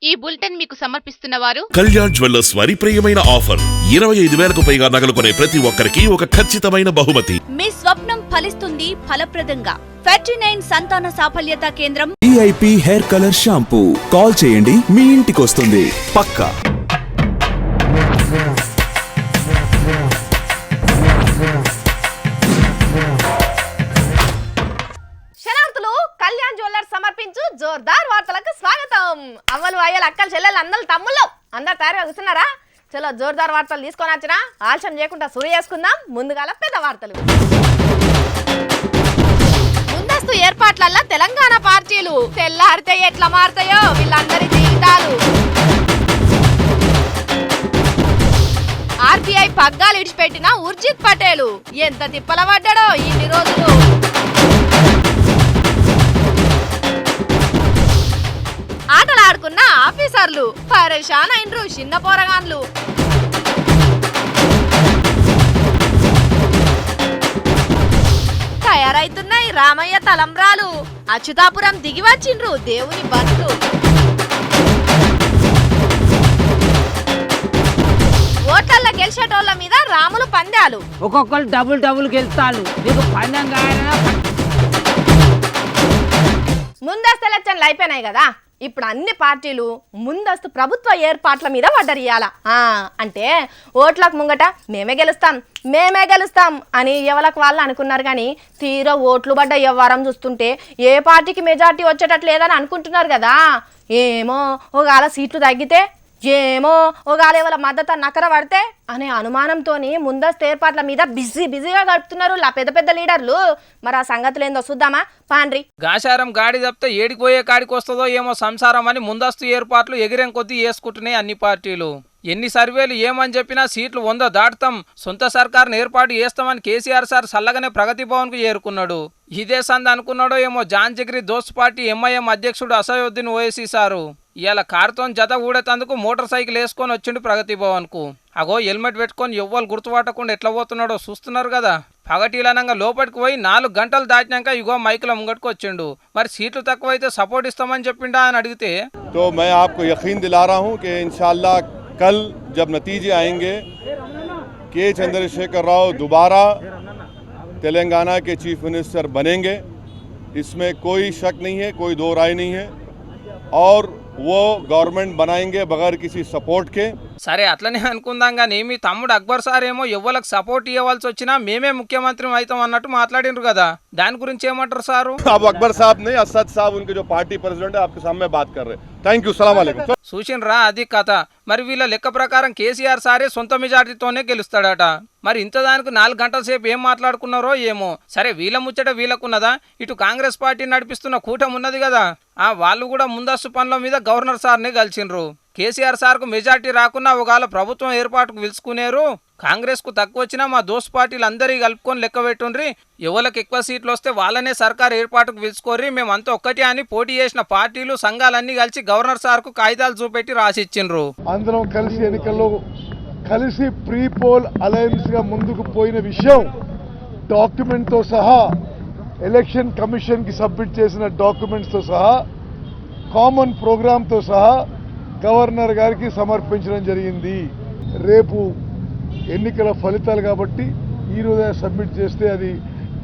ఈ బులెటిన్ మీకు సమర్పిస్తున్న వారు కళ్యాణ్ జ్యువెల్లర్స్ వారి ప్రియమైన ఆఫర్ 25,000కు పైగా నగలు కొనే ప్రతి ఒక్కరికి ఒక ఖచ్చితమైన బహుమతి. మీ స్వప్నం ఫలిస్తుంది ఫలప్రదంగా. 39 సంతాన సాఫల్యత కేంద్రం. VIP hair colour shampoo call చేయండి, మీ ఇంటికి వస్తుంది పక్కా. కళ్యాణ్ జ్యువెల్లర్స్ సమర్పించు జోర్దార్ వార్తలకు స్వాగతం. అవ్వలు అయ్యలు అక్కలు చెల్లెలు అందరు తమ్ముళ్ళు అందరు తయారుగా కూర్చున్నారా? చలో జోర్దార్ వార్తలు తీసుకొని వచ్చినా ఆలస్యం చేయకుండా సురు చేసుకుందాం. ముందుగాల పెద్ద వార్తలు. ముందస్తు ఏర్పాట్లల్లా తెలంగాణ పార్టీలు తెల్లారితే ఎట్లా మారుతాయో వీళ్ళందరి జీవితాలు. ఆర్బీఐ పగ్గాలు ఇడిచిపెట్టిన ఉర్జిత్ పటేల్ ఎంత తిప్పల పడ్డాడో ఇన్ని రోజులు. ఆటలాడుకున్న ఆఫీసర్లు పరేషాన్ అయినరు చిన్న పోరగాన్లు. తయారైతున్నాయి రామయ్య తలంబ్రాలు. అచ్యుతాపురం దిగి వచ్చిండ్రు దేవుని బండ్లు. ఓట్లల్లో గెలిచేటోళ్ల మీద రాములు పందాలు. ఒక్కొక్కరు డబుల్ గెలుస్తాను. నీకు పందెం కావాలన్నా ముందస్తు ఎలక్షన్లు అయిపోయినాయి కదా, ఇప్పుడు అన్ని పార్టీలు ముందస్తు ప్రభుత్వ ఏర్పాట్ల మీద పడ్డరియాల. అంటే ఓట్లకు ముంగట మేమే గెలుస్తాం అని ఎవరికి వాళ్ళు అనుకున్నారు. కానీ తీరా ఓట్లు పడ్డ వ్యవహారం చూస్తుంటే ఏ పార్టీకి మెజార్టీ వచ్చేటట్లు లేదని అనుకుంటున్నారు కదా. ఏమో ఒకవేళ సీట్లు తగ్గితే, ఏమో ఒకవేళ ఎవరి మద్దతు నకర పడితే అనే అనుమానంతో ముందస్తు ఏర్పాట్ల మీద బిజీగా గడుపుతున్నారు పెద్ద పెద్ద లీడర్లు. మరి ఆ సంగతులు ఏందో చూద్దామా పాండ్రి. గాశారం గాడి తప్పితే ఏడిపోయే కాడికి వస్తుందో ఏమో సంసారం అని ముందస్తు ఏర్పాట్లు ఎగిరేం కొద్దీ వేసుకుంటున్నాయి అన్ని పార్టీలు. ఎన్ని సర్వేలు ఏమని చెప్పినా సీట్లు 100 దాటుతాం, సొంత సర్కారును ఏర్పాటు చేస్తామని కేసీఆర్ సార్ సల్లగానే ప్రగతి భవన్కు చేరుకున్నాడు. ఇదే సంద అనుకున్నాడో ఏమో జాన్ జిగ్రీ దోస్త్ పార్టీ ఎంఐఎం అధ్యక్షుడు అసదుద్దీన్ ఓవైసీ సారు. ఇవాళ కారుతో జత ఊడేతందుకు మోటార్ సైకిల్ వేసుకొని వచ్చిండు ప్రగతి భవన్కు. అగో హెల్మెట్ పెట్టుకొని ఎవ్వరు గుర్తుపట్టకుండా ఎట్లా పోతున్నాడో చూస్తున్నారు కదా. పగటీలనంగా లోపలికి పోయి 4 గంటలు దాటినాక ఇగో మైకుల ముంగట్టుకు వచ్చిండు. మరి సీట్లు తక్కువైతే సపోర్ట్ ఇస్తామని చెప్పిండా అని అడిగితే तो मैं आपको यकीन दिला रहा हूं कि इंशाअल्लाह कल जब नतीजे आएंगे के चंद्रशेखर राव दोबारा तेलंगाना के चीफ मिनिस्टर बनेंगे, इसमें कोई शक नहीं है, कोई दो राय नहीं है. और वो गवर्नमेंट बनाएंगे बगैर किसी सपोर्ट के. సరే అట్లనే అనుకుందాం కానీ మీ తమ్ముడు అక్బర్ సార్ ఏమో ఎవ్వలకు సపోర్ట్ ఇవ్వాల్సి వచ్చినా మేమే ముఖ్యమంత్రి అవుతాం అన్నట్టు మాట్లాడిండ్రు కదా. దాని గురించి ఏమంటారు సారు? अब अकबर साहब नहीं, असद साहब उनके जो पार्टी प्रेसिडेंट है आपके सामने बात कर रहे हैं. थैंक यू, सलाम अलैकुम. చూసిండ్రా అది కథ. మరి వీళ్ళ లెక్క ప్రకారం కేసీఆర్ సారే సొంత మెజార్టీతోనే గెలుస్తాడట. మరి ఇంత దానికి 4 గంటల సేపు ఏం మాట్లాడుకున్నారో ఏమో. సరే వీళ్ళ ముచ్చట వీళ్ళకున్నదా, ఇటు కాంగ్రెస్ పార్టీ నడిపిస్తున్న కూటమి ఉన్నది కదా, వాళ్ళు కూడా ముందస్తు పనుల మీద గవర్నర్ సార్ని కలిసిండ్రు. కేసీఆర్ సార్కు మెజార్టీ రాకున్నా ఒకవేళ ప్రభుత్వం ఏర్పాటుకు పిలుచుకునేరు, కాంగ్రెస్ కు తక్కువ వచ్చినా మా దోస్త్ పార్టీలు అందరికీ కలుపుకొని లెక్క పెట్టుండ్రి, ఎవరికి ఎక్కువ సీట్లు వస్తే వాళ్ళనే సర్కార్ ఏర్పాటుకు పిలుచుకోర్రి, మేమంతా ఒక్కటి అని పోటీ చేసిన పార్టీలు సంఘాలన్నీ కలిసి గవర్నర్ సార్కు కాగితాలు చూపెట్టి రాసిచ్చిండ్రు. అందరం కలిసి ఎన్నికల్లో కలిసి ప్రీ పోల్ అలయన్స్ గా ముందుకు పోయిన విషయం డాక్యుమెంట్ తో సహా, ఎలక్షన్ కమిషన్ కి సబ్మిట్ చేసిన డాక్యుమెంట్స్ తో సహా, కామన్ ప్రోగ్రామ్ తో సహా గవర్నర్ గారికి సమర్పించడం జరిగింది. రేపు ఎన్నికల ఫలితాలు కాబట్టి ఈ రోజే సబ్మిట్ చేస్తే అది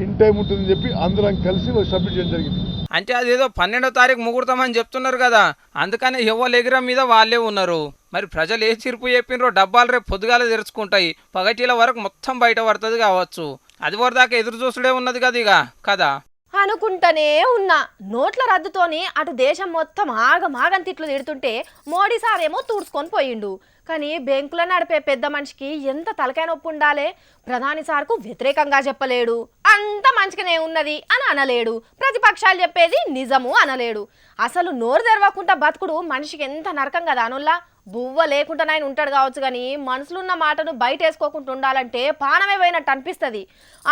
ఇన్ టైం ఉంటుందని చెప్పి అందరం కలిసి సబ్మిట్ చేయడం జరిగింది. అంటే అదేదో 12వ తారీఖు ముహూర్తం అని చెప్తున్నారు కదా, అందుకనే ఎవరు ఎగిరం మీద వాళ్ళే ఉన్నారు. మరి ప్రజలు ఏ చిరుపు చెప్పినరో డబ్బాలు రేపు పొద్దుగాల తెరుచుకుంటాయి, పగటీల వరకు మొత్తం బయట పడుతుంది కావచ్చు. అది వరదాకా ఎదురు చూసుడే ఉన్నది కదా ఇక కదా అనుకుంటూనే ఉన్నా. నోట్ల రద్దుతోని అటు దేశం మొత్తం ఆగమాగం తిట్లు తిడుతుంటే మోడీ సారేమో తూడ్చుకొని పోయిండు. కానీ బ్యాంకులో నడిపే పెద్ద మనిషికి ఎంత తలకాయ నొప్పి ఉండాలి. ప్రధాని సార్కు వ్యతిరేకంగా చెప్పలేడు, అంత మంచిగానే ఉన్నది అని అనలేడు, ప్రతిపక్షాలు చెప్పేది నిజము అనలేడు. అసలు నోరు తెరవకుండా బతుకుడు మనిషికి ఎంత నరకం కదా అనుల్లా. బువ్వ లేకుండా ఆయన ఉంటాడు కావచ్చు, కానీ మనసులున్న మాటను బయట వేసుకోకుండా ఉండాలంటే పానమే పోయినట్టు అనిపిస్తుంది.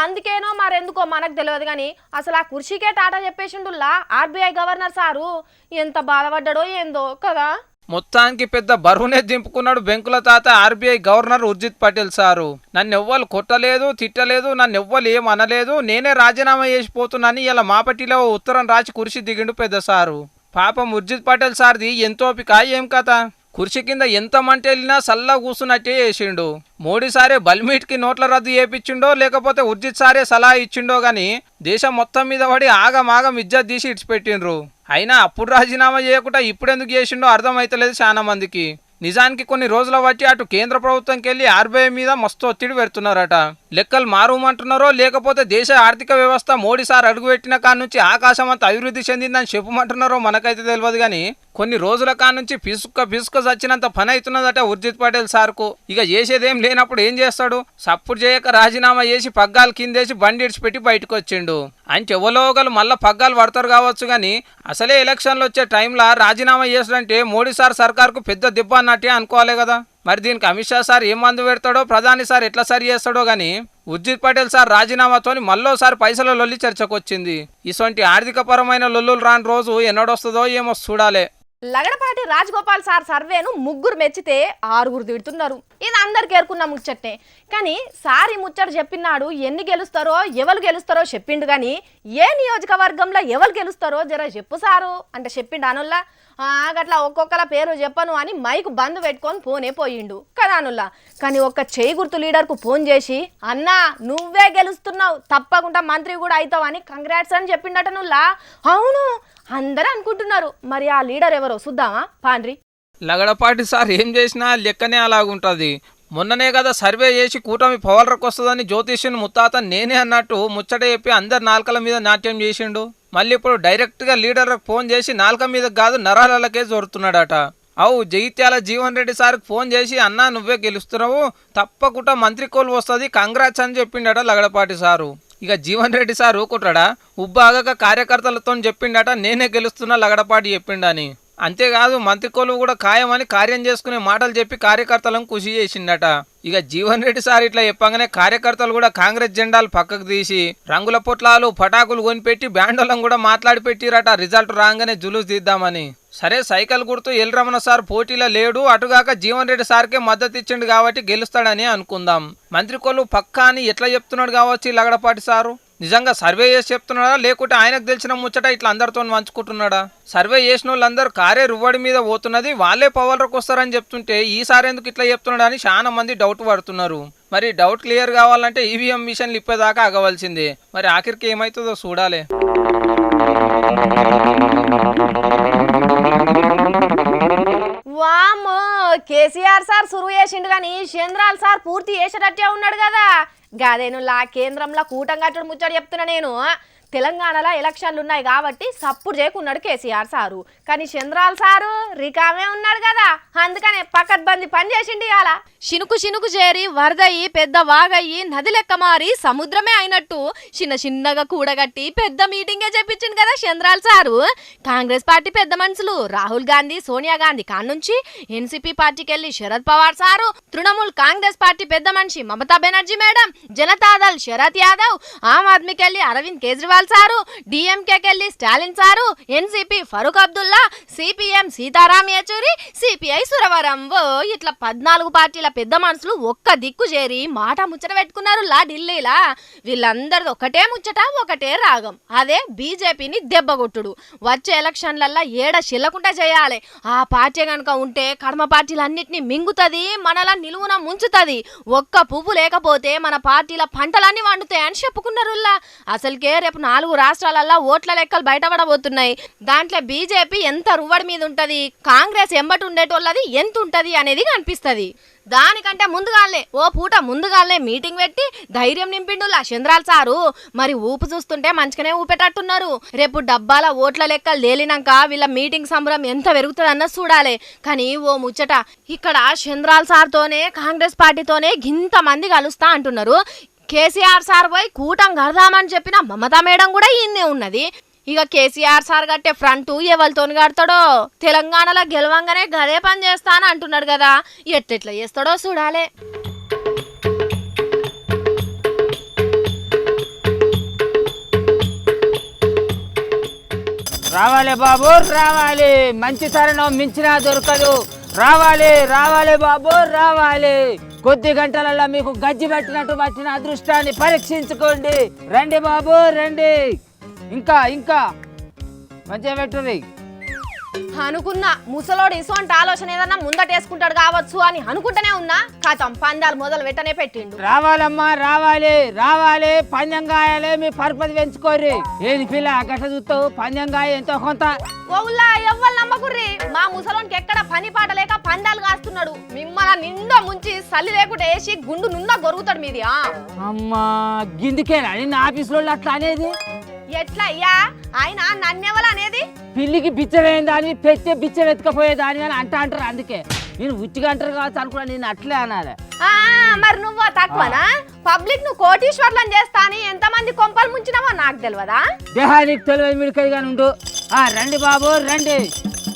అందుకేనో మరెందుకో మనకు తెలియదు, కానీ అసలు ఆ కుర్చీకే టాటా చెప్పేసిండుల్లా ఆర్బీఐ గవర్నర్ సారు. ఎంత బాధపడ్డాడో ఏందో కదా. మొత్తానికి పెద్ద బరువునే దింపుకున్నాడు బెంకుల తాత RBI governor Urjit Patel sir. నన్ను ఎవ్వరు కొట్టలేదు, తిట్టలేదు, నన్ను ఎవ్వరు ఏం అనలేదు, నేనే రాజీనామా చేసిపోతున్నాను ఇలా మాపటిలో ఉత్తరం రాసి కుర్చీ దిగిండు పెద్ద సారు. పాపం ఉర్జిత్ పటేల్ సార్ది ఎంతోపిక ఏం కథ. కుర్చీ కింద ఎంత మంటెళ్ళినా సల్లా కూసున్నట్టే చేసిండు. మోడీ సారే బల్మీట్కి నోట్ల రద్దు చేపించిండో లేకపోతే ఉర్జిత్ సారే సలహా ఇచ్చిండో గాని దేశం మొత్తం మీద పడి ఆగమాగం ఇజ్జత్ తీసి ఇడిచిపెట్టిండ్రు. అయినా అప్పుడు రాజీనామా చేయకుండా ఇప్పుడెందుకు చేసిండో అర్థమైతలేదు చాలా మందికి. నిజానికి కొన్ని రోజుల బట్టి అటు కేంద్ర ప్రభుత్వంకి వెళ్ళి ఆర్బీఐ మీద మస్తు ఒత్తిడి పెడుతున్నారట. లెక్కలు మారుమంటున్నారో లేకపోతే దేశ ఆర్థిక వ్యవస్థ మోడీ సార్ అడుగుపెట్టిన కాడ నుంచి ఆకాశం అంతా అభివృద్ధి చెందిందని చెప్పమంటున్నారో మనకైతే తెలియదు కానీ కొన్ని రోజుల కాడ నుంచి పిసుక చచ్చినంత పని అవుతున్నదట ఉర్జిత్ పటేల్ సార్కు. ఇక చేసేదేం లేనప్పుడు ఏం చేస్తాడు? సప్పుడు చేయక రాజీనామా చేసి పగ్గాలు కిందేసి బండి ఇడిచిపెట్టి బయటకు వచ్చిండు. అంటే ఎవరో ఒకరు మళ్ళీ పగ్గాలు పడతారు కావచ్చు కానీ అసలే ఎలక్షన్లు వచ్చే టైంలో రాజీనామా చేసాడంటే మోడీ సార్ సర్కార్కు పెద్ద దెబ్బ అన్నట్టే అనుకోవాలి కదా. మరి దీనికి అమిత్ షా సార్ ఏం మందు పెడతాడో ప్రధాని సార్ ఎట్లా సరి చేస్తాడో గానీ ఉర్జిత్ పటేల్ సార్ రాజీనామాతోని మళ్ళోసారి పైసల లొల్లి చర్చకొచ్చింది. ఇటువంటి ఆర్థిక పరమైన లొల్లులు రాని రోజు ఎన్నడొస్తుందో ఏమో చూడాలే. లగడపాటి రాజగోపాల్ సార్ సర్వేను 3 మెచ్చితే 6 తిడుతున్నారు. ఇది అందరికి ఏరుకున్న ముచ్చట్నే. కానీ సార్ ఈ ముచ్చట చెప్పినాడు ఎన్ని గెలుస్తారో ఎవరు గెలుస్తారో చెప్పిండు కానీ ఏ నియోజకవర్గంలో ఎవరు గెలుస్తారో జర చెప్పు సారు అంటే చెప్పిండు అనుల్లా. గట్లా ఒక్కొక్కల పేరు చెప్పను అని మైక్ బంద్ పెట్టుకొని ఫోనే పోయిండు కదా అనుల్లా. కానీ ఒక్క చేయి గుర్తు లీడర్కు ఫోన్ చేసి అన్నా నువ్వే గెలుస్తున్నావు తప్పకుండా మంత్రి కూడా అవుతావు అని కంగ్రాట్స్ అని చెప్పిండట నుల్లా. అవును అందరూ అనుకుంటున్నారు. మరి ఆ లీడర్ ఎవరో చూద్దామా పాండ్రి. లగడపాటి సార్ ఏం చేసినా లెక్కనే అలాగుంటుంది. మొన్ననే కదా సర్వే చేసి కూటమి పవర్లకు వస్తుందని జ్యోతిష్యుని ముత్తాత నేనే అన్నట్టు ముచ్చట చెప్పి అందరు నాలుకల మీద నాట్యం చేసిండు. మళ్ళీ ఇప్పుడు డైరెక్ట్గా లీడర్లకు ఫోన్ చేసి నాలుక మీద కాదు నరాలకే జోరుతున్నాడట. జగిత్యాల జీవన్ రెడ్డి సార్కి ఫోన్ చేసి అన్నా నువ్వే గెలుస్తున్నావు తప్పకుండా మంత్రి కోలు వస్తుంది కంగ్రాట్స్ అని చెప్పిండట లగడపాటి సారు. ఇక జీవన్ రెడ్డి సార్ ఊకుంటాడా? ఉబ్బాగక కార్యకర్తలతో చెప్పిండట నేనే గెలుస్తున్నా లగడపాటి చెప్పిండని. అంతేకాదు మంత్రి కొలువు కూడా ఖాయమని కార్యం చేసుకునే మాటలు చెప్పి కార్యకర్తలను ఖుషి చేసిండట. ఇక జీవన్ రెడ్డి సార్ ఇట్లా చెప్పగానే కార్యకర్తలు కూడా కాంగ్రెస్ జెండాలు పక్కకు తీసి రంగుల పొట్లాలు పటాకులు కొనిపెట్టి బ్యాండోలను కూడా మాట్లాడి పెట్టిరట రిజల్ట్ రాగానే జులుస్ తీద్దామని. సరే సైకిల్ గుర్తు ఎల్ రమణ సార్ పోటీలో లేడు, అటుగాక జీవన్ రెడ్డి సార్కే మద్దతు ఇచ్చిండు కాబట్టి గెలుస్తాడని అనుకుందాం. మంత్రి కొలువు పక్కా అని ఎట్లా చెప్తున్నాడు కావచ్చు లగడపాటి సారు. నిజంగా సర్వే చేసి చెప్తున్నాడా లేకుంటే ఆయనకు తెలిసిన ముచ్చట ఇట్లా అందరితో పంచుకుంటున్నాడా? సర్వే చేసిన వాళ్ళందరూ కారే రువ్వడి మీద పోతున్నది వాళ్ళే పవర్లకు వస్తారని చెప్తుంటే ఈసారి ఎందుకు ఇట్లా చెప్తున్నాడు అని చాలా మంది డౌట్ పడుతున్నారు. మరి డౌట్ క్లియర్ కావాలంటే ఈవీఎం మిషన్లు ఇప్పేదాకా ఆగవలసిందే. మరి ఆఖరికి ఏమవుతుందో చూడాలి. వామ్మో కేసీఆర్ సార్ సురువు చేసిండు కానీ చంద్రాల సార్ పూర్తి చేసేటట్టే ఉన్నాడు కదా. గదేనులా కేంద్రంలో కూటం కట్టడు ముచ్చట చెప్తున్నా నేను. తెలంగాణలో ఎలక్షన్లు ఉన్నాయి కాబట్టి సప్పుడు చేయకున్నాడు కేసీఆర్ సారు. కానీ చంద్రాల సారు రికామే ఉన్నాడు కదా, అందుకనే పకడ్బందీ పని చేసిండి. అలా చినుకు చేరి వరదయ్యి పెద్ద వాగయ్యి నది లెక్క మారి సముద్రమే అయినట్టు చిన్నగా కూడగట్టి పెద్ద మీటింగే చెప్పించింది కదా చంద్రాల సారు. కాంగ్రెస్ పార్టీ పెద్ద మనుషులు రాహుల్ గాంధీ సోనియా గాంధీ కాన్నుంచి ఎన్సీపీ పార్టీకి వెళ్ళి శరద్ పవార్ సారు, తృణమూల్ కాంగ్రెస్ పార్టీ పెద్ద మనిషి మమతా బెనర్జీ మేడం, జనతాదళ్ శరద్ యాదవ్, ఆమ్ ఆద్మీకి వెళ్ళి అరవింద్ కేజ్రీవాల్ సారు, డిఎంకేకి వెళ్ళి Stalin sir, NCP Farooq Abdullah, CPM Sitaram Yechury, CPI Suravaram. ఇట్లా 14 పార్టీల పెద్ద మనుషులు ఒక్క దిక్కు చేరి మాట ముచ్చట పెట్టుకున్నారు ఢిల్లీలా. వీళ్ళందరిది ఒకటే ముచ్చట ఒకటే రాగం, అదే బీజేపీని దెబ్బగొట్టుడు. వచ్చే ఎలక్షన్లల్లా ఏడ చెల్లకుండా చేయాలి. ఆ పార్టీ కనుక ఉంటే కడమ పార్టీలన్నిటినీ మింగుతుంది, మనలా నిలువున ముంచుతుంది. ఒక్క పువ్వు లేకపోతే మన పార్టీల పంటలన్నీ వండుతాయని చెప్పుకున్నారు. అసలుకే రేపు 4 రాష్ట్రాలల్లో ఓట్ల లెక్కలు బయటపడబోతున్నాయి. దాంట్లో బీజేపీ ఎంత రువ్వడి మీద ఉంటది, కాంగ్రెస్ ఎంబటి ఉండేటోళ్ళది ఎంత ఉంటది అనేది కనిపిస్తుంది. దానికంటే ముందుగానే మీటింగ్ పెట్టి ధైర్యం నింపిండు చంద్రాల సారు. మరి ఊపు చూస్తుంటే మంచిగానే ఊపేటట్టున్నారు. రేపు డబ్బాల ఓట్ల లెక్కలు తేలినాక వీళ్ళ మీటింగ్ సంబరం ఎంత పెరుగుతుంది అన్నది చూడాలి. కానీ ఓ ముచ్చట, ఇక్కడ చంద్రాల సార్తోనే కాంగ్రెస్ పార్టీతోనే గింత మంది కలుస్తా అంటున్నారు. కేసీఆర్ సార్ పోయి కూటం కడదామని చెప్పిన మమతా మేడం కూడా ఈయనే ఉన్నది. ఇక కేసీఆర్ సార్ కట్టే ఫ్రంట్ ఎవరితో కడతాడో, తెలంగాణలో గెలవంగానే గదే పని చేస్తా అని అంటున్నాడు కదా, ఎట్లా చేస్తాడో చూడాలి. రావాలి బాబు రావాలి, మంచి తరుణం మించినా దొరకదు. రావాలి బాబు రావాలి. కొద్ది గంటలలో మీకు గజ్జి పట్టిన అదృష్టాన్ని పరీక్షించుకోండి. రండి బాబు రండి. ఇంకా మంచిగా పెట్టుర్రి. అనుకున్నా ముసలోడు ఇసోంటి ఆలోచన ఏదన్నా ముందటేసుకుంటాడు కావచ్చు అని అనుకుంటూనే ఉన్నా కథం పందాలు మొదలు పెట్టనే పెట్టిండు. రావాలమ్మా రావాలి రావాలి పందెం కాయాలి మీ పరపతి పెంచుకోర్రి. ఏది పిల్ల గట్ట చూస్తావు పందెం కాయ ఎంతో కొంత ఓవుల్లా ఎవ్వరు నమ్మకుర్రి మా ముసలోనికి ఎక్కడ పని పాట లేక పందాలు కాస్తున్నాడు. మిమ్మల్ని నిండా ముంచి సల్లి లేకుండా వేసి గుండు నున్న గొరుగుతాడు మీది. అమ్మా గిందికేనా నిన్న ఆఫీసులో అట్లా అనేది ఎట్లా అయ్యా ఆయన నన్నెవలు అనేది పిల్లికి బిచ్చవేయిందాని పెచ్చే బిచ్చం ఎత్తుకపోయేదాని అని అంటారు. అందుకే నేను ఉచ్చిగా అంటారు కావచ్చు అనుకున్నా, నేను అట్లే అనాలి. మరి నువ్వు తక్కువనా పబ్లిక్ నువ్వు కోటీశ్వర్లను చేస్తా అని ఎంతమంది కొంపలు ముంచినావో నాకు తెలియదా? దేహానికి తెలియదు మిడికడిగా ఉండు. రండి బాబు రండి.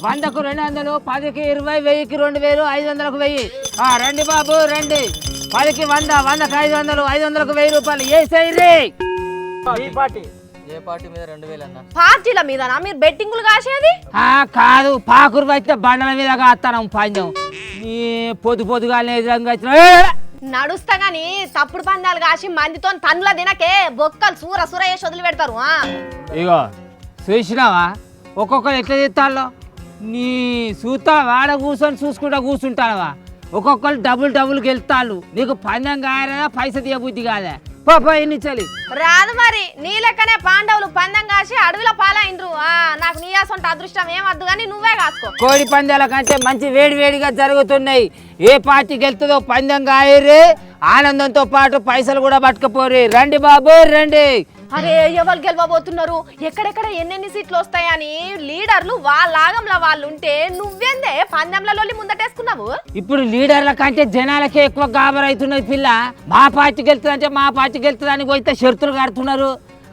100కు 200, 10కి 20, 1000కి 2000, 500కు 1000. రండి బాబు రండి. 10కి 100, 100కి 500, 500కు 1000 రూపాయలు వేసేయ్యి. ఏ పార్టీ మీద 2000 అన్న? పార్టీల మీదనా మీరు బెట్టింగులు కాసేది? కాదు పాకురు అయితే బండల మీద కాస్తాను పందెం. ఈ పొద్దుగా నడుస్తా గాని తప్పుడు పందాలు కాసి మందితో తన్నుల దినకే బొక్కలు సూర సూర వేసి వదిలి పెడతారు. ఇగో చూసినావా ఒక్కొక్కరు ఎట్లా చేస్తాలో నీ చూస్తా వాడ కూర్చొని చూసుకుంటా కూర్చుంటావా. ఒక్కొక్కరు డబుల్ గెలుస్తాళ్ళు. నీకు పందెం కాయాలన్నా పైస తీయబుద్ధి కాదా పాప ఎన్ని చలి రాదు. మరి నీ లెక్కనే పాండవులు పందెం కాసి అడవిలో పాలైండ్రు. నాకు నీ అసొంటి అదృష్టం ఏమద్దు కానీ నువ్వే కాసుకో. కోడి పందాల కంటే మంచి వేడిగా జరుగుతున్నాయి. ఏ పార్టీ గెలుతుందో పందెం కాయరే, ఆనందంతో పాటు పైసలు కూడా పట్టుకపోరే. రండి బాబు రండి. అరే ఎవరు గెలవబోతున్నారు, ఎక్కడెక్కడ ఎన్నెన్ని సీట్లు వస్తాయని లీడర్లు వాళ్ళ ఆగంలో వాళ్ళు ఉంటే నువ్వేందే పందెంలలో ముందటేసుకున్నావు. ఇప్పుడు లీడర్ల కంటే జనాలకే ఎక్కువ గాబరైతున్నది పిల్ల. మా పార్టీ గెలుతుందంటే మా పార్టీ గెలుతుందని పోతే షరతులు కడుతున్నారు.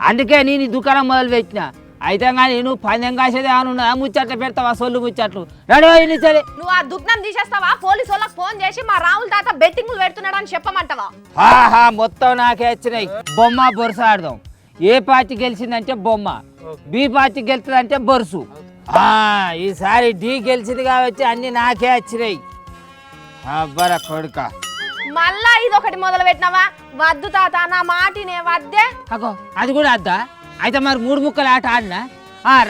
అందుకే నేను ఈ దుకాణం మొదలు పెట్టిన. అయితే కానీ నువ్వు పందెం కాసేది ఏమన్నా ముచ్చట్లు పెడతావా సొల్లు ముచ్చట్లు రెడీ సరే. నువ్వు ఆ దుకాణం తీసేస్తావా పోలీసు వాళ్ళకి ఫోన్ చేసి మా రాహుల్ తాత బెట్టింగ్లు పెడుతున్నాడు అని చెప్పమంటావా? మొత్తం నాకే వచ్చినాయి. బొమ్మ బొరుసు ఆడదాం. ఏ పార్టీ గెలిచిందంటే బొమ్మ, బి పార్టీ గెలుతుందంటే బొరుసు. ఈసారి డి గెలిచింది కాబట్టి అన్ని నాకే వచ్చినాయి. అబ్బరా కొడుక మళ్ళా ఇదొకటి మొదలు పెట్టినావా? వద్దు తాత నా మాటినే వద్దే. అగో అది కూడా అద్దా. అయితే మరి 3 ముక్కలు ఆట ఆడినా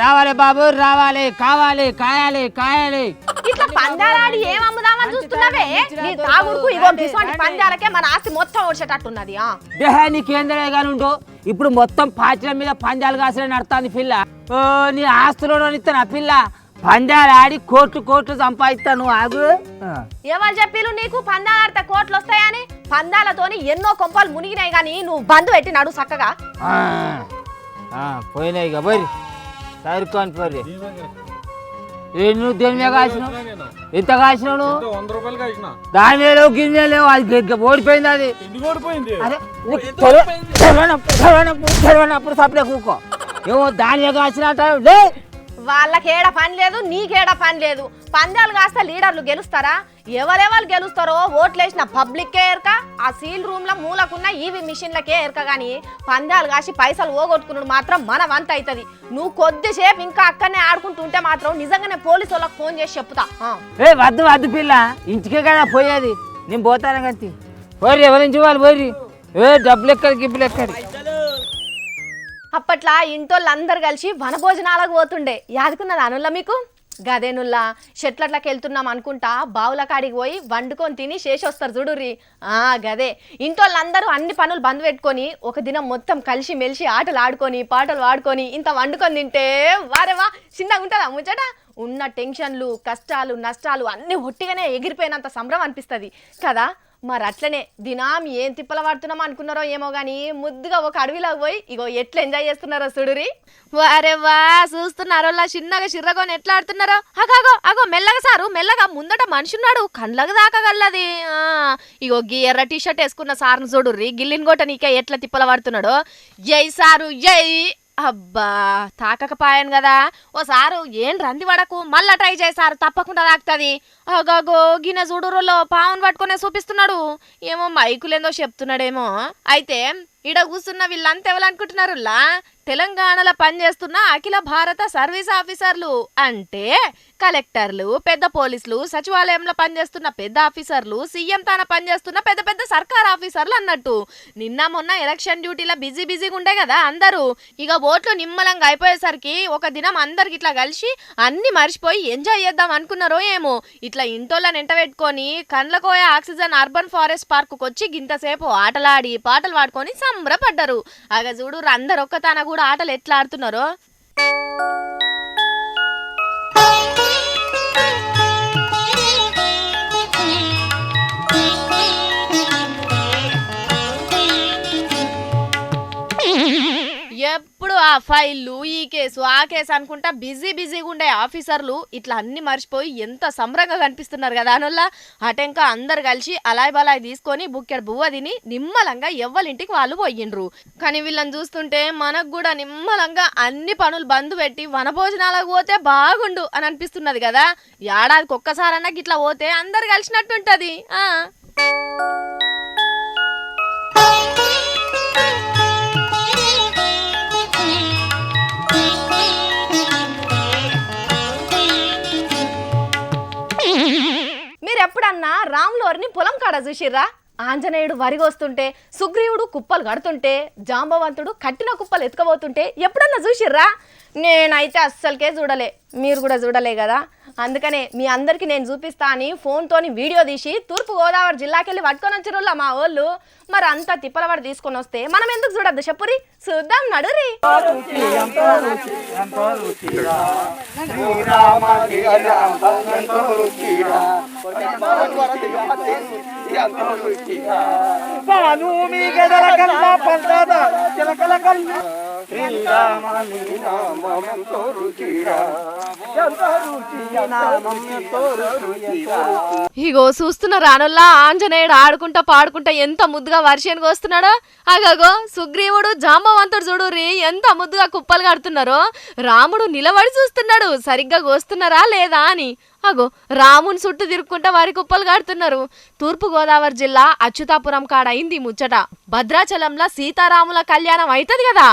రావాలి బాబు రావాలి కావాలి కాయాలి కాయాలి. ఇట్లా పందాలాడి ఏం అమ్ముదామని చూస్తున్నావే? నీ తాగుడుకు ఇగో గిసోంటి పందాలకే మన ఆస్తి మొత్తం ఓడ్చేటట్టున్నది. దేహాన్ని కేంద్రంగా ఉండు. ఇప్పుడు మొత్తం పార్టీల మీద పందాలు కాసిన నడుతుంది పిల్ల. నీ ఆస్తులో ఇస్తాను పిల్ల. పందాలు ఆడి కోట్లు సంపాదిస్తాను. ఆగు. ఎవరు చెప్పిలు నీకు పందాలు ఆడితే కోట్లు వస్తాయని? పందాలతోని ఎన్నో కొంపలు మునిగినాయి గాని నువ్వు బంద్ పెట్టి నడు చక్కగా. పోయినాయి ఇక పోయి సరుకొని పోయి. నువ్వు దేని మీద కాసినావు? ఎంత కాసినావు నువ్వు? 100 రూపాయలు కాసిన. దాని మీద లేవు గిన్నె లేవు. అది ఓడిపోయింది. అది తెలవనప్పుడు సప్లై కూకో. ఏమో దాని మీద కాసినట్టు లే. వాళ్ళకేడ పని లేదు నీకేడ పని లేదు. పందాలు కాస్త లీడర్లు గెలుస్తారా? ఎవరెవరు గెలుస్తారో ఓట్లేసిన పబ్లిక్కే ఎరక. ఆ సీల్ రూమ్ లో మూలకున్న ఈవీ మిషన్లకే ఎరక. గాని పందాలు కాసి పైసలు ఓగొట్టుకున్నాడు మాత్రం మన వంత అవుతుంది. నువ్వు కొద్దిసేపు ఇంకా అక్కడనే ఆడుకుంటుంటే మాత్రం నిజంగానే పోలీసు వాళ్ళకి ఫోన్ చేసి చెప్తా. వద్దు పిల్ల, ఇంటికే కదా పోయేది. నేను పోతాను కంతి పోయి ఎవరి నుంచి వాళ్ళు పోయి డబ్బులు ఎక్కడి గిబ్బులు ఎక్కడి. అప్పట్లా ఇంటోళ్ళందరూ కలిసి వనభోజనాలకు పోతుండే. యాదుకున్నది అనుల్లా మీకు? గదేనుల్లా చెట్లట్లకి వెళ్తున్నాం అనుకుంటా బావుల కాడికి పోయి వండుకొని తిని చేసి వస్తారు చూడుర్రి. గదే ఇంటోళ్ళందరూ అన్ని పనులు బంద్ పెట్టుకొని ఒక దినం మొత్తం కలిసి మెలిసి ఆటలు ఆడుకొని పాటలు పాడుకొని ఇంత వండుకొని తింటే వారేవా చిన్నగా ఉంటుందా ముచ్చట? ఉన్న టెన్షన్లు కష్టాలు నష్టాలు అన్నీ ఒట్టిగానే ఎగిరిపోయినంత సంబరం అనిపిస్తుంది కదా. మరి అట్లనే దినాం ఏం తిప్పల పడుతున్నాం అనుకున్నారో ఏమో గానీ ముద్దుగా ఒక అడవిలోకి పోయి ఇగో ఎట్లా ఎంజాయ్ చేస్తున్నారో చూడురి. వారే వా చూస్తున్నారో చిన్నగా చిర్రగొని ఎట్లా ఆడుతున్నారో. అగో మెల్లగా సారు మెల్లగా ముందట మనిషి ఉన్నాడు కండ్లకు దాకగల్లది. ఇగో గీ ఎర్ర టీషర్ట్ వేసుకున్న సార్ను చూడుర్రి గిల్లిన గోట నీకే ఎట్లా తిప్పల పడుతున్నాడో. జై సారు జై. అబ్బా తాకకపోయాను కదా. ఓ సారు ఏం రంది పడకు మళ్ళా ట్రై చేశారు తప్పకుండా తాకుతుంది. అగో గిన్నె చూడురులో పావును పట్టుకునే చూపిస్తున్నాడు. ఏమో మైకులేందో చెప్తున్నాడేమో. అయితే ఈడ కూర్చున్న వీళ్ళంతా ఎవరనుకుంటున్నారులా తెలంగాణలో పనిచేస్తున్న అఖిల భారత సర్వీస్ ఆఫీసర్లు అంటే కలెక్టర్లు, పెద్ద పోలీసులు, సచివాలయంలో పనిచేస్తున్న పెద్ద ఆఫీసర్లు, సీఎం తాన పనిచేస్తున్న పెద్ద పెద్ద సర్కార్ ఆఫీసర్లు అన్నట్టు. నిన్న మొన్న ఎలక్షన్ డ్యూటీలో బిజీగా ఉండే కదా అందరూ. ఇక ఓట్లు నిమ్మలంగా అయిపోయేసరికి ఒక దినం అందరికి ఇట్లా కలిసి అన్ని మర్చిపోయి ఎంజాయ్ చేద్దాం అనుకున్నారో ఏమో. ఇట్లా ఇంటోళ్ళని ఎంట పెట్టుకొని Kandlakoya oxygen urban forest park వచ్చి గింతసేపు ఆటలాడి పాటలు పాడుకొని సంబరపడ్డారు. అగ చూడు అందరు ఒక్కతాన కూడా ఆటలు ఎట్లా ఆడుతున్నారో. ఎప్పుడు ఆ ఫైళ్ళు, ఈ కేసు, ఆ కేసు అనుకుంటా బిజీగా ఉండే ఆఫీసర్లు ఇట్లా అన్ని మర్చిపోయి ఎంత సంబరంగా కనిపిస్తున్నారు కదా అనొల్లా. అటెంకా అందరు కలిసి అలాయ్ బలాయ్ తీసుకొని బుక్కెడు బువ్వ తిని నిమ్మలంగా ఎవ్వలింటికి వాళ్ళు పోయిండ్రు. కానీ వీళ్ళని చూస్తుంటే మనకు కూడా నిమ్మలంగా అన్ని పనులు బంద్ పెట్టి వనభోజనాలకు పోతే బాగుండు అని అనిపిస్తున్నది కదా. ఏడాదికి ఒక్కసారన్నా గిట్లా పోతే అందరు కలిసినట్టుంటది. మీరెప్పుడన్నా రాములోరిని పొలం కాడ చూసిర్రా? ఆంజనేయుడు వరిగొస్తుంటే, సుగ్రీవుడు కుప్పలు కడుతుంటే, జాంబవంతుడు కట్టిన కుప్పలు ఎత్తుకపోతుంటే ఎప్పుడన్నా చూసిర్రా? నేనైతే అస్సలకే చూడలే. మీరు కూడా చూడలే కదా. అందుకనే మీ అందరికి నేను చూపిస్తా అని ఫోన్తోని వీడియో తీసి తూర్పు గోదావరి జిల్లాకి వెళ్ళి పట్టుకొని వచ్చిరులా మా వాళ్ళు. మరి అంత తిప్పలవాడు తీసుకొని వస్తే మనం ఎందుకు చూడద్దు చెప్పురి? చూద్దాం నడురి. ఇగో చూస్తున్న రానుల్లా ఆంజనేయుడు ఆడుకుంటా పాడుకుంటా ఎంత ముద్దుగా వర్షానికి వస్తున్నాడో. అగగో సుగ్రీవుడు జాంబవంతుడు చూడుర్రి ఎంత ముద్దుగా కుప్పలు కడుతున్నారో. రాముడు నిలబడి చూస్తున్నాడు సరిగ్గా కోస్తున్నారా లేదా అని. అగో రాముని చుట్టూ తిరుక్కుంటా వారి కుప్పలు కడుతున్నారు. తూర్పు గోదావరి జిల్లా అచ్యుతాపురం కాడ అయింది ముచ్చట. భద్రాచలంలో సీతారాముల కళ్యాణం అవుతుంది కదా.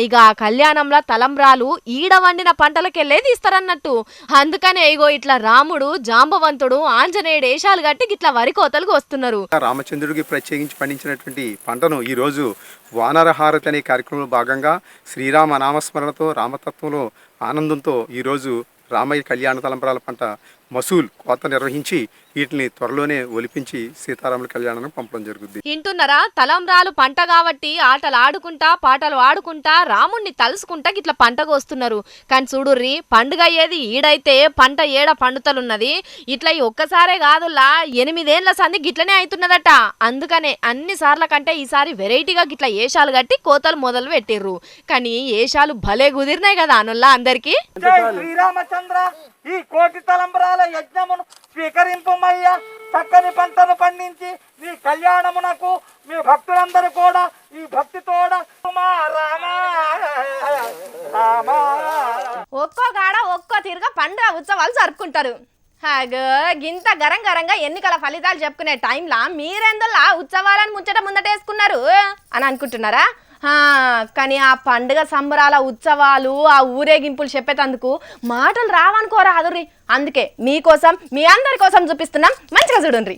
ఇక ఆ కళ్యాణంలో తలంబ్రాలు ఈడ వండిన పంటలకెళ్ళే తీస్తారన్నట్టు. అందుకనే ఇగో ఇట్లా రాముడు, జాంబవంతుడు, ఆంజనేయుడు వేషాలు కట్టి ఇట్లా వరి కోతలకు వస్తున్నారు. రామచంద్రుడికి ప్రత్యేకించి పండించినటువంటి పంటను ఈరోజు వానరహారతి అనే కార్యక్రమంలో భాగంగా శ్రీరామ నామస్మరణతో, రామతత్వంలో ఆనందంతో ఈరోజు రామయ్య కళ్యాణ తలంబ్రాల పంట మసూల్ కోత నిర్వహించి వీటిని త్వరలోనే ఒలిపించి సీతారాముల కళ్యాణానికి పంపడం జరుగుతుంది. వింటున్నారా? తలంబ్రాలు పంట కాబట్టి ఆటలు ఆడుకుంటా పాటలు ఆడుకుంటా రాముణ్ణి తలుసుకుంటా ఇట్లా పంటకు వస్తున్నారు. కానీ చూడుర్రి పండుగ అయ్యేది ఈడైతే పంట ఏడ పండుతలున్నది. ఇట్లా ఒక్కసారే కాదులా 8 ఏళ్ల సంది గిట్లనే అవుతున్నదట. అందుకనే అన్ని సార్ల కంటే ఈసారి వెరైటీగా గిట్లా ఏషాలు కట్టి కోతలు మొదలు పెట్టిర్రు. కానీ ఏషాలు భలే కుదిరినాయి కదా అనుల్లా అందరికి. శ్రీరామచంద్ర ఈ కోటి తలంబ్రాల యజ్ఞమును స్వీకరింపమయ్యా. చక్కని పంటను పండించి నీ కళ్యాణమునకు మీ భక్తులందరూ కూడా ఈ భక్తితోడ ఒక్కో కాడ ఒక్కో తీరుగా పండుగ ఉత్సవాలు జరుపుకుంటారు. గింత గరంగా ఎన్నికల ఫలితాలు చెప్పుకునే టైంలా మీరెందులా ఉత్సవాలను ముచ్చట ముందటేసుకున్నారు అని అనుకుంటున్నారా? కానీ ఆ పండుగ సంబరాల ఉత్సవాలు, ఆ ఊరేగింపులు చెప్పేటందుకు మాటలు రావనుకోరాదుర్రి. అందుకే మీకోసం, మీ అందరి కోసం చూపిస్తున్నాం, మంచిగా చూడండి.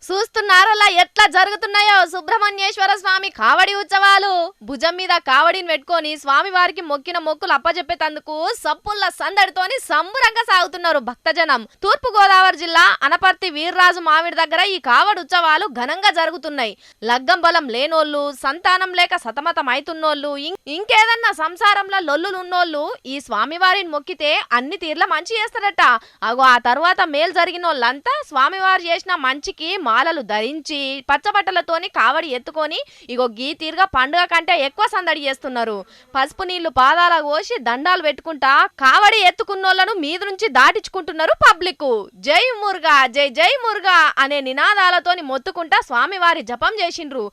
చూస్తున్నారలా ఎట్లా జరుగుతున్నాయో సుబ్రహ్మణ్యేశ్వర స్వామి కావడి ఉత్సవాలు. భుజం మీద కావడిని పెట్టుకొని స్వామి వారికి మొక్కిన మొక్కులు అప్పజెప్పేటందుకు సప్పుల్ల సందడితోని సంబరంగా సాగుతున్నారు భక్తజనం. తూర్పు గోదావరి జిల్లా అనపర్తి వీర్రాజు మామిడి దగ్గర ఈ కావడి ఉత్సవాలు ఘనంగా జరుగుతున్నాయి. లగ్గం బలం లేనోళ్ళు, సంతానం లేక సతమతం అవుతున్నోళ్ళు, ఇంకేదన్నా సంసారంలో లొల్లులున్నోళ్ళు ఈ స్వామివారిని మొక్కితే అన్ని తీర్ల మంచి చేస్తారట. అగో ఆ తర్వాత మేలు జరిగిన వాళ్ళంతా స్వామివారు చేసిన మంచికి మాలలు ధరించి ధరించి పచ్చబట్టలతోని కావడి ఎత్తుకొని ఇగో గీ తీరుగా పండుగ కంటే ఎక్కువ సందడి చేస్తున్నారు. పసుపు నీళ్లు పాదాల పోసి దండాలు పెట్టుకుంటా కావడి ఎత్తుకున్నోళ్లను మీద నుంచి దాటించుకుంటున్నారు పబ్లిక్. జై మురుగా జై జై మురుగా అనే నినాదాలతోని మొత్తుకుంటా స్వామివారి జపం చేసిండ్రు.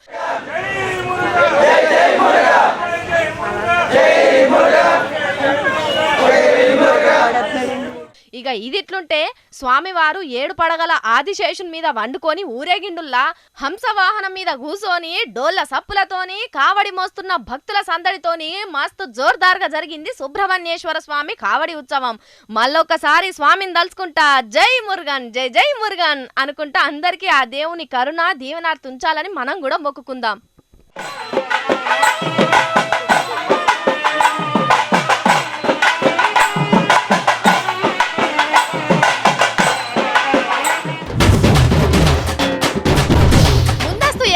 ఇక ఇదిట్లుంటే స్వామివారు 7 పడగల ఆదిశేషుని మీద వండుకొని ఊరేగిండుల్లా హంసవాహనం మీద కూసోని డోళ్ల సప్పులతోని కావడి మోస్తున్న భక్తుల సందడితోని మస్తు జోర్దార్గా జరిగింది సుబ్రహ్మణ్యేశ్వర స్వామి కావడి ఉత్సవం. మళ్ళొక్కసారి స్వామిని దలుచుకుంటా జై మురుగన్ జై జై మురుగన్ అనుకుంటా అందరికీ ఆ దేవుని కరుణ దీవెనార్తి ఉంచాలని మనం కూడా మొక్కుకుందాం.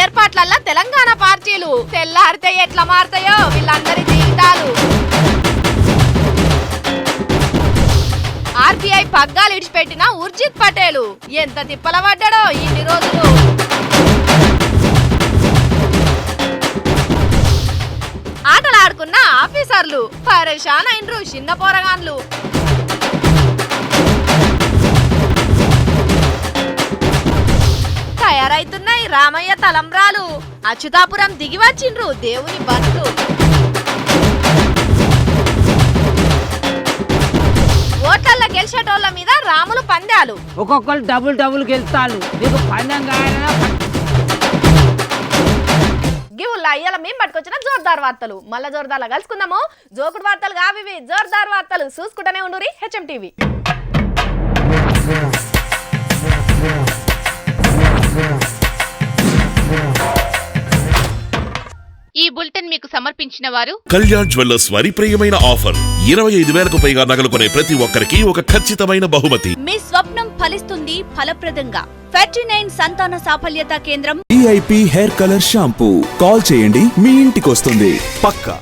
ఏర్పాట్లల్లా తెలంగాణ పార్టీలు తెల్లారితే ఎట్లా మారుతాయో వీళ్ళందరి జీవితాలు. ఆర్బీఐ పగ్గాలు ఇడిచిపెట్టిన ఉర్జిత్ పటేలు ఎంత తిప్పల పడ్డాడో ఇన్ని రోజులు. ఆటలాడుకున్న ఆఫీసర్లు పరేషాన్ అయినరు చిన్న పోరగాన్లు. తయారైతున్నాయి రామయ్య తలంబ్రాలు. అచ్యుతాపురం దిగి వచ్చిండ్రు దేవుని బండ్లు. ఓట్లల్లో గెలిచేటోళ్ల మీద రాములు పందాలు. ఒక్కొక్కరు డబుల్ డబుల్ గెలుస్తాను. నీకు పందెం కావాలన్నా గివుల్లా ఇయ్యాల మేము పట్టుకొచ్చిన జోర్దార్ వార్తలు. మళ్ళా జోర్దార్లా కలుసుకుందాము. జోకుడు వార్తలు కావివి జోర్దార్ వార్తలు చూసుకుంటూనే ఉండురి హెచ్ఎం టీవీ. ఈ బులెటిన్ మీకు సమర్పించిన వారు కళ్యాణ్ జ్యువెల్లర్స్ వారి ప్రియమైన ఆఫర్ 25,000కు పైగా నగలు కొనే ప్రతి ఒక్కరికి ఒక ఖచ్చితమైన బహుమతి. మీ స్వప్నం ఫలిస్తుంది ఫలప్రదంగా. 39 సంతాన సాఫల్యత కేంద్రం. EIP hair colour shampoo. Call చేయండి, మీ ఇంటికొస్తుంది. పక్కా